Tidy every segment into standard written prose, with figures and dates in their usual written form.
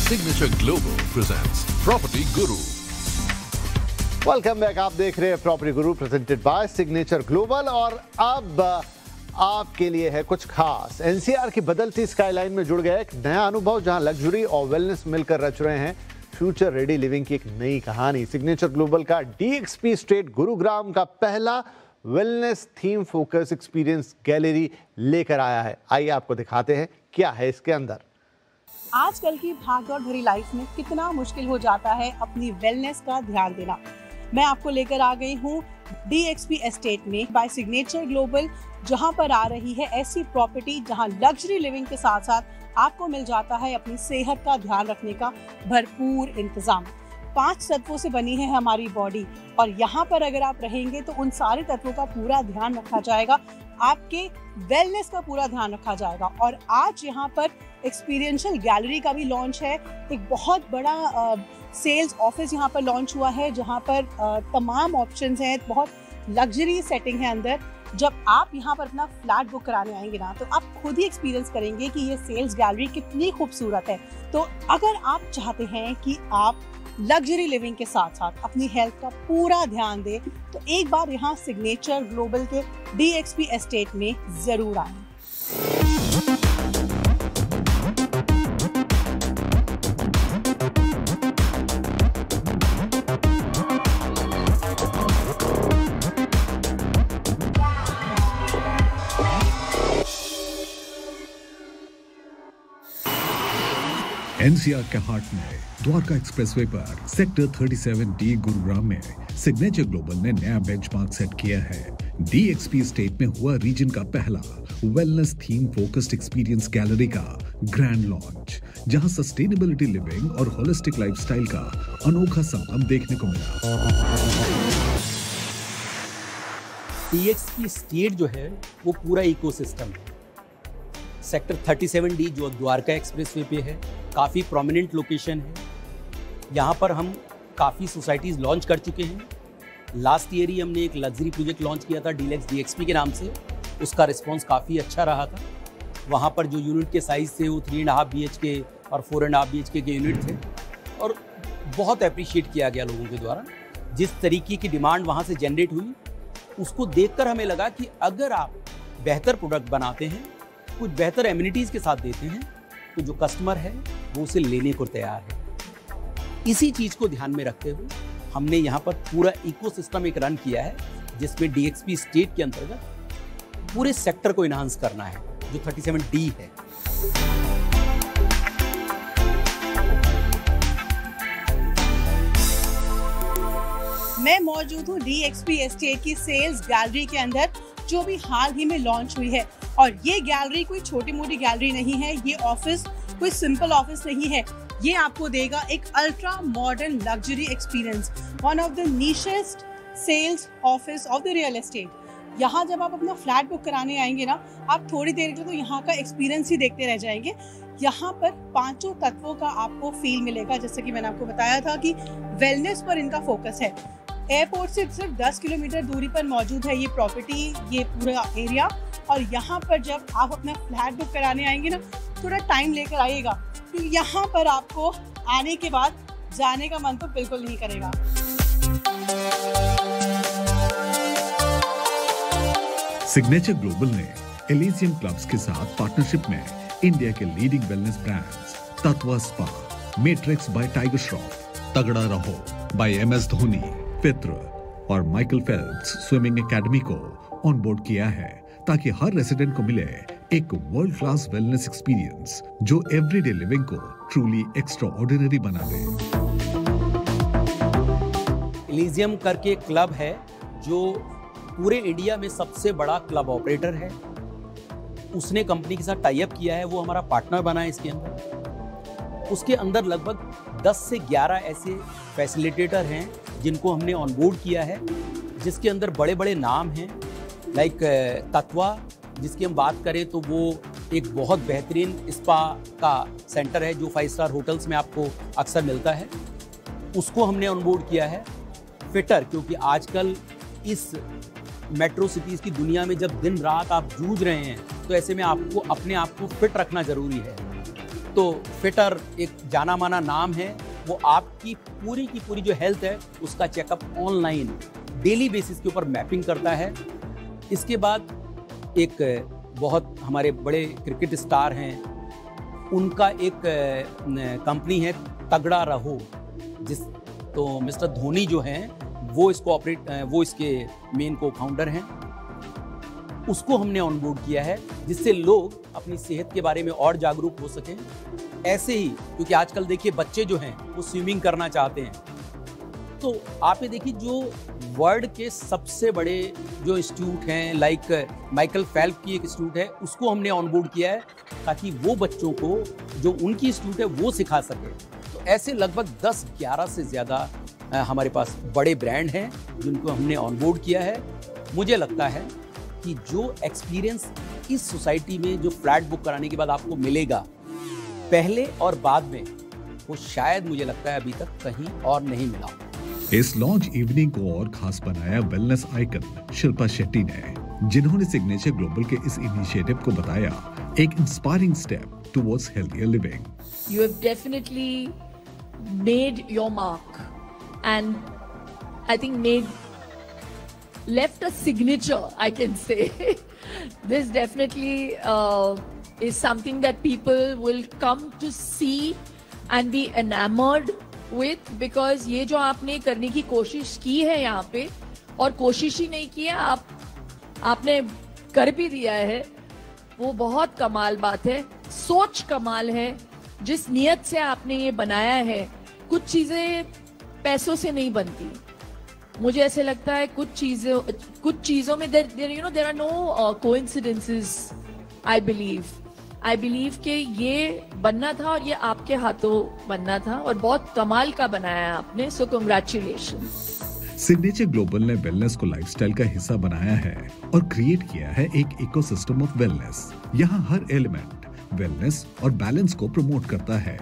Signature Global presents Property Guru. Welcome back. आप देख रहे हैं property Guru presented by signature global. और अब आपके लिए है कुछ खास। एनसीआर की बदलती स्काईलाइन में जुड़ गया एक नया अनुभव, जहां लग्जरी और वेलनेस मिलकर रच रहे हैं फ्यूचर रेडी लिविंग की एक नई कहानी। सिग्नेचर ग्लोबल का DXP स्टेट गुरुग्राम का पहला wellness theme focus experience gallery लेकर आया है। आइए आपको दिखाते हैं क्या है इसके अंदर। आजकल की भागदौड़ भरी लाइफ में कितना मुश्किल हो जाता है अपनी वेलनेस का ध्यान देना। मैं आपको लेकर आ गई हूँ DXP एस्टेट में बाय सिग्नेचर ग्लोबल, जहाँ पर आ रही है ऐसी प्रॉपर्टी जहाँ लग्जरी लिविंग के साथ साथ आपको मिल जाता है अपनी सेहत का ध्यान रखने का भरपूर इंतजाम। 5 तत्वों से बनी है हमारी बॉडी और यहाँ पर अगर आप रहेंगे तो उन सारे तत्वों का पूरा ध्यान रखा जाएगा, आपके वेलनेस का पूरा ध्यान रखा जाएगा। और आज यहाँ पर एक्सपीरियंशियल गैलरी का भी लॉन्च है। एक बहुत बड़ा सेल्स ऑफिस यहाँ पर लॉन्च हुआ है, जहाँ पर तमाम ऑप्शंस हैं, बहुत लग्जरी सेटिंग है अंदर। जब आप यहाँ पर अपना फ्लैट बुक कराने आएंगे ना, तो आप खुद ही एक्सपीरियंस करेंगे कि ये सेल्स गैलरी कितनी खूबसूरत है। तो अगर आप चाहते हैं कि आप लग्जरी लिविंग के साथ साथ अपनी हेल्थ का पूरा ध्यान दें, तो एक बार यहाँ सिग्नेचर ग्लोबल के DXP एस्टेट में जरूर आएं। एनसीआर के हार्ट में द्वारका एक्सप्रेसवे पर सेक्टर 37D गुरुग्राम में सिग्नेचर ग्लोबल ने नया बेंचमार्क सेट किया है। DXP स्टेट में हुआ रीजन का पहला wellness theme focused experience gallery का ग्रैंड लॉन्च, जहां सस्टेनेबिलिटी लिविंग और होलिस्टिक लाइफस्टाइल का अनोखा संगम देखने को मिला। DXP स्टेट जो है वो पूरा इकोसिस्टम है। सेक्टर 37D जो द्वारका एक्सप्रेसवे पे है, काफ़ी प्रोमिनेंट लोकेशन है। यहाँ पर हम काफ़ी सोसाइटीज़ लॉन्च कर चुके हैं। लास्ट ईयर ही हमने एक लग्जरी प्रोजेक्ट लॉन्च किया था डीलक्स DXP के नाम से। उसका रिस्पांस काफ़ी अच्छा रहा था। वहाँ पर जो यूनिट के साइज़ थे वो 3.5 BHK और 4.5 BHK के यूनिट थे और बहुत अप्रिशिएट किया गया लोगों के द्वारा। जिस तरीके की डिमांड वहाँ से जनरेट हुई, उसको देखकर हमें लगा कि अगर आप बेहतर प्रोडक्ट बनाते हैं, कुछ बेहतर एमिनिटीज़ के साथ देते हैं, तो जो कस्टमर है वो उसे लेने को तैयार है। इसी चीज़ को ध्यान में रखते हुए हमने यहाँ पर पूरा इकोसिस्टम एक रन किया है, जिसमें DXP स्टेट के अंतर्गत पूरे सेक्टर को इन्हांस करना है, जो 37D है। मैं मौजूद हूँ DXP एस्टेट की सेल्स गैलरी के अंदर, जो भी हाल ही में लॉन्च हुई है। और ये गैलरी कोई छोटी मोटी गैलरी नहीं है, ये ऑफिस कोई सिंपल ऑफिस नहीं है। ये आपको देगा एक ultra modern luxury experience, one of the nicest sales office of the real estate. यहाँ जब आप अपना फ्लैट बुक कराने आएंगे ना, आप थोड़ी देर के लिए तो यहाँ का एक्सपीरियंस ही देखते रह जाएंगे। यहाँ पर 5 तत्वों का आपको फील मिलेगा, जैसे कि मैंने आपको बताया था कि वेलनेस पर इनका फोकस है। एयरपोर्ट से सिर्फ 10 किलोमीटर दूरी पर मौजूद है ये प्रॉपर्टी, ये पूरा एरिया। और यहाँ पर जब आप अपना फ्लैट बुक कराने आएंगे ना, थोड़ा टाइम लेकर आइएगा, क्योंकि यहाँ पर आपको आने के बाद जाने का मन तो बिल्कुल नहीं करेगा। सिग्नेचर ग्लोबल ने एलिजियम क्लब्स के साथ पार्टनरशिप में इंडिया के leading wellness brands Tatva spa, matrix by Tiger Shroff, तगड़ा रहो बाय MS धोनी, पित्र और माइकल फेल्प्स स्विमिंग एकेडमी को ऑन बोर्ड किया है, ताकि हर रेसिडेंट को मिले एक वर्ल्ड क्लास वेलनेस एक्सपीरियंस जो एवरीडे लिविंग को ट्रूली एक्स्ट्राऑर्डिनरी बना दे। एलिजियम करके क्लब है जो पूरे इंडिया में सबसे बड़ा क्लब ऑपरेटर है। उसने कंपनी के साथ टाई अप किया है, वो हमारा पार्टनर बना है इसके अंदर। उसके अंदर लगभग 10 से 11 ऐसे फैसिलिटेटर हैं जिनको हमने ऑन बोर्ड किया है, जिसके अंदर बड़े बड़े नाम हैं, लाइक तत्वा, जिसकी हम बात करें तो वो एक बहुत बेहतरीन स्पा का सेंटर है जो 5 स्टार होटल्स में आपको अक्सर मिलता है, उसको हमने ऑन बोर्ड किया है। फिटर, क्योंकि आजकल इस मेट्रो सिटीज़ की दुनिया में जब दिन रात आप जूझ रहे हैं, तो ऐसे में आपको अपने आप को फिट रखना ज़रूरी है। तो फिटर एक जाना माना नाम है, वो आपकी पूरी की पूरी जो हेल्थ है उसका चेकअप ऑनलाइन डेली बेसिस के ऊपर मैपिंग करता है। इसके बाद एक बहुत हमारे बड़े क्रिकेट स्टार हैं, उनका एक कंपनी है तगड़ा रहो, तो मिस्टर धोनी जो हैं वो इसके मेन को फाउंडर हैं। उसको हमने ऑनबोर्ड किया है जिससे लोग अपनी सेहत के बारे में और जागरूक हो सकें। ऐसे ही क्योंकि आजकल देखिए बच्चे जो हैं वो स्विमिंग करना चाहते हैं, तो आप ये देखिए जो वर्ल्ड के सबसे बड़े जो इंस्टीट्यूट हैं लाइक माइकल फेल्प की एक इंस्टीट्यूट है, उसको हमने ऑनबोर्ड किया है ताकि वो बच्चों को जो उनकी इंस्टीट्यूट है वो सिखा सके। तो ऐसे लगभग 10-11 से ज़्यादा हमारे पास बड़े ब्रांड हैं जिनको हमने ऑनबोर्ड किया है। मुझे लगता है कि जो एक्सपीरियंस इस सोसाइटी में जो फ्लैट बुक कराने के बाद आपको मिलेगा पहले और बाद में, वो शायद मुझे लगता है अभी तक कहीं और नहीं मिला। इस लॉन्च इवनिंग को और खास बनाया वेलनेस आइकन शिल्पा शेट्टी ने, जिन्होंने सिग्नेचर ग्लोबल के इस इनिशिएटिव को बताया एक inspiring step towards healthier living. You have definitely made your mark and I think left a signature, I can say. This definitely is something that people will come to see and be enamored with, because ये जो आपने करने की कोशिश की है यहाँ पे, और कोशिश ही नहीं की है, आपने कर भी दिया है, वो बहुत कमाल बात है। सोच कमाल है, जिस नियत से आपने ये बनाया है। कुछ चीजें पैसों से नहीं बनती, मुझे ऐसे लगता है कुछ चीजों में there are no coincidences. I believe कि ये बनना था और ये आपके हाथों बनना था और बहुत कमाल का बनाया है आपने, so congratulations. सिग्नेचर ग्लोबल ने वेलनेस को लाइफस्टाइल का हिस्सा बनाया है और क्रिएट किया है एक इकोसिस्टम ऑफ वेलनेस। यहाँ हर एलिमेंट वेलनेस और बैलेंस को प्रमोट करता है।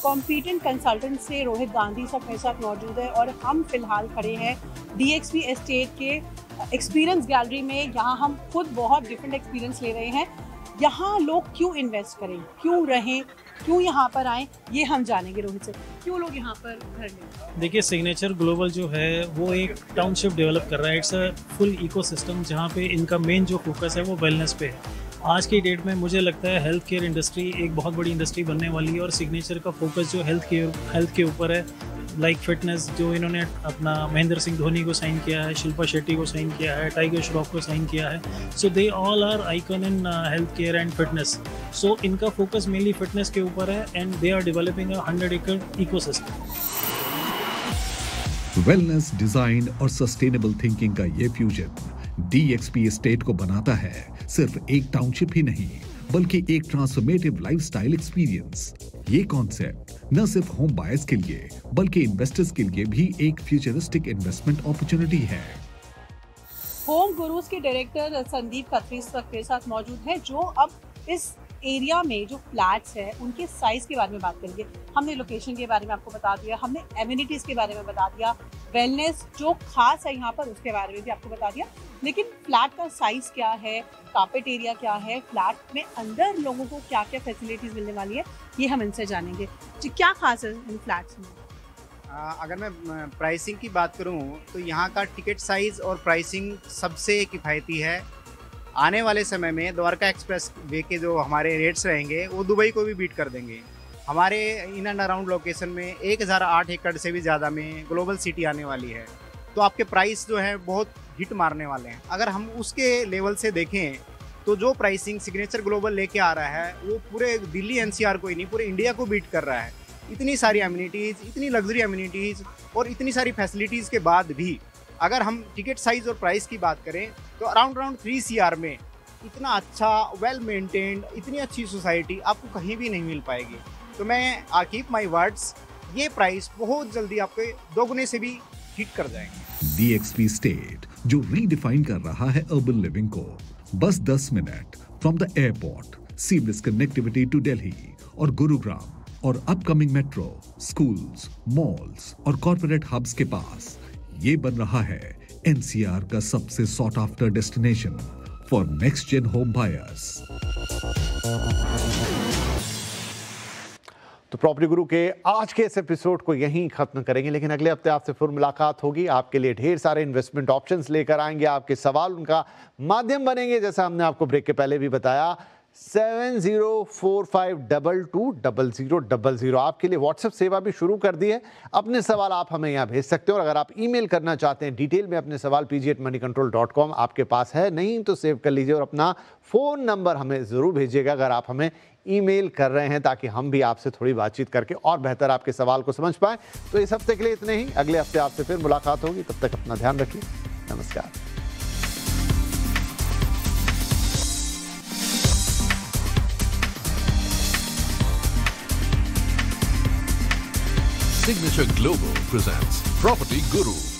कॉम्पिटेंट कंसल्टेंट से रोहित गांधी सब मेरे साथ मौजूद है और हम फिलहाल खड़े हैं DXP एस्टेट के एक्सपीरियंस गैलरी में। यहाँ हम खुद बहुत डिफरेंट एक्सपीरियंस ले रहे हैं। यहाँ लोग क्यों इन्वेस्ट करें, क्यों रहें, क्यों यहाँ पर आएँ, ये हम जानेंगे रोहित से। क्यों लोग यहाँ पर घर लें? देखिए, सिग्नेचर ग्लोबल जो है वो एक टाउनशिप डेवलप कर रहा है। इट्स अ फुल इकोसिस्टम जहाँ पे इनका मेन जो फोकस है वो वेलनेस पे है। आज की डेट में मुझे लगता है हेल्थ केयर इंडस्ट्री एक बहुत बड़ी इंडस्ट्री बनने वाली है और सिग्नेचर का फोकस जो हेल्थ के ऊपर है, लाइक फिटनेस, जो इन्होंने अपना महेंद्र सिंह धोनी को साइन किया है, शिल्पा शेट्टी को साइन किया है, टाइगर श्रॉफ को साइन किया है। So they all are icon in health care and fitness. So इनका फोकस मेनली फिटनेस के ऊपर है and they are developing a 100 एकड़ इकोसिस्टम। वेलनेस, डिजाइन और सस्टेनेबल थिंकिंग का ये फ्यूजन DXP एस्टेट को बनाता है सिर्फ एक टाउनशिप ही नहीं, बल्कि एक ट्रांसफॉर्मेटिव लाइफस्टाइल एक्सपीरियंस। ये कॉन्सेप्ट न सिर्फ होम बायर्स के लिए बल्कि इन्वेस्टर्स के लिए भी एक फ्यूचरिस्टिक इन्वेस्टमेंट अपॉर्चुनिटी है। होम गुरुज के डायरेक्टर संदीप खत्री मेरे साथ मौजूद है, जो अब इस एरिया में जो फ्लैट्स है उनके साइज के बारे में बात करेंगे। हमने लोकेशन के बारे में आपको बता दिया, हमने एमिनिटीज के बारे में बता दिया, वेलनेस जो खास है यहाँ पर उसके बारे में भी आपको बता दिया। लेकिन फ्लैट का साइज क्या है, कार्पेट एरिया क्या है, फ्लैट में अंदर लोगों को क्या क्या फैसिलिटीज मिलने वाली है, ये हम इनसे जानेंगे। जी, क्या खास है इन फ्लैट्स में? अगर मैं प्राइसिंग की बात करूँ तो यहाँ का टिकट साइज और प्राइसिंग सबसे किफ़ायती है। आने वाले समय में द्वारका एक्सप्रेस वे के जो हमारे रेट्स रहेंगे वो दुबई को भी बीट कर देंगे। हमारे इन एंड अराउंड लोकेशन में 1008 एकड़ से भी ज़्यादा में ग्लोबल सिटी आने वाली है, तो आपके प्राइस जो है बहुत हिट मारने वाले हैं। अगर हम उसके लेवल से देखें तो जो प्राइसिंग सिग्नेचर ग्लोबल लेके आ रहा है वो पूरे दिल्ली NCR को ही नहीं, पूरे इंडिया को बीट कर रहा है। इतनी सारी एमिनिटीज़, इतनी लग्जरी एमिनिटीज़ और इतनी सारी फैसिलिटीज़ के बाद भी अगर हम टिकट साइज़ और प्राइस की बात करें तो अराउंड 3 CR में इतना अच्छा वेल मेंटेन्ड, इतनी अच्छी सोसाइटी आपको कहीं भी नहीं मिल पाएगी। तो मैं कीप माई वर्ड्स, ये प्राइस बहुत जल्दी आपके दोगुने से भी हिट कर जाएंगे। DXP स्टेट जो रीडिफाइन कर रहा है अर्बन लिविंग को। बस 10 minute from the airport, seamless connectivity to Delhi और गुरुग्राम और अपकमिंग मेट्रो, स्कूल्स, मॉल्स और कॉर्पोरेट हब्स के पास ये बन रहा है NCR का सबसे sought after destination for next gen home buyers. तो प्रॉपर्टी गुरु के आज के इस एपिसोड को यहीं खत्म करेंगे, लेकिन अगले हफ्ते आपसे फिर मुलाकात होगी। आपके लिए ढेर सारे इन्वेस्टमेंट ऑप्शंस लेकर आएंगे, आपके सवाल उनका माध्यम बनेंगे। जैसा हमने आपको ब्रेक के पहले भी बताया, 7045220000 आपके लिए व्हाट्सएप सेवा भी शुरू कर दी है। अपने सवाल आप हमें यहाँ भेज सकते हो, और अगर आप ईमेल करना चाहते हैं डिटेल में अपने सवाल pg@moneycontrol.com आपके पास है, नहीं तो सेव कर लीजिए और अपना फ़ोन नंबर हमें ज़रूर भेजिएगा अगर आप हमें ईमेल कर रहे हैं, ताकि हम भी आपसे थोड़ी बातचीत करके और बेहतर आपके सवाल को समझ पाएँ। तो इस हफ्ते के लिए इतने ही, अगले हफ्ते आपसे फिर मुलाकात होगी। तब तक अपना ध्यान रखिए। नमस्कार। Signature Global presents Property Guru.